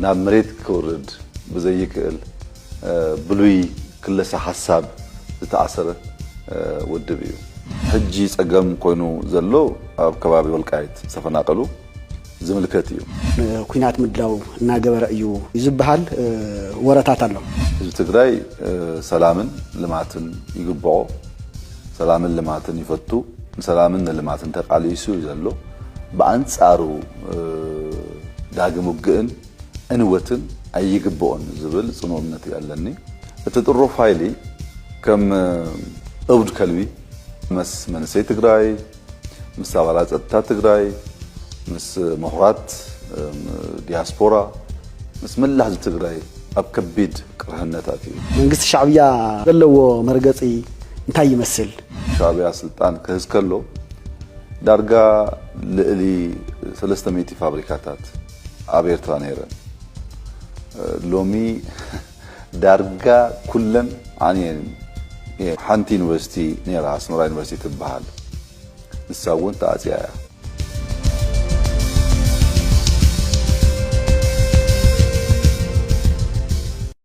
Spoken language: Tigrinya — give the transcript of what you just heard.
ናብ መሬት ክወርድ ብዘይክእል ብሉይ ክለሳ ሐሳብ ዝተኣሰረ ወድብ እዩ ሕጂ ጸገም ኮይኑ ዘሎ ኣብ ከባቢ ወልቃይት ዝተፈናቀሉ ዝምልከት እዩ ኩናት ምድላው እናገበረ እዩ ይዝብሃል ወረታት ኣሎ ህዝቢ ትግራይ ሰላምን ልማትን ይግብኦ ሰላምን ልማትን ይፈቱ ሰላምን ልማትን ተቃሊሱ ዘሎ በአንጻሩ ዳግም ውግእን እንወትን አይግብኦን ዝብል ጽኑነት ያለኒ እተጥሮ ፋይሊ ከም እብድ ከልቢ መስ መንሰይ ትግራይ ምስ አባላት ጸጥታ ትግራይ ምስ መሁራት ዲያስፖራ ምስ መላህ ትግራይ ኣብ ከቢድ ቅርህነታት እዩ መንግስት ሻዕብያ ዘለዎ መርገጺ እንታይ ይመስል ሻዕብያ ስልጣን ከህዝከሎ ዳርጋ ልዕሊ 300 ፋብሪካታት ኣብ ኤርትራ ነይረን ሎሚ ዳርጋ ኩለን ዓንየን ሓንቲ ዩኒቨርሲቲ ነይራ ኣስመራ ዩኒቨርሲቲ ትበሃል ንሳውን ተኣጽያ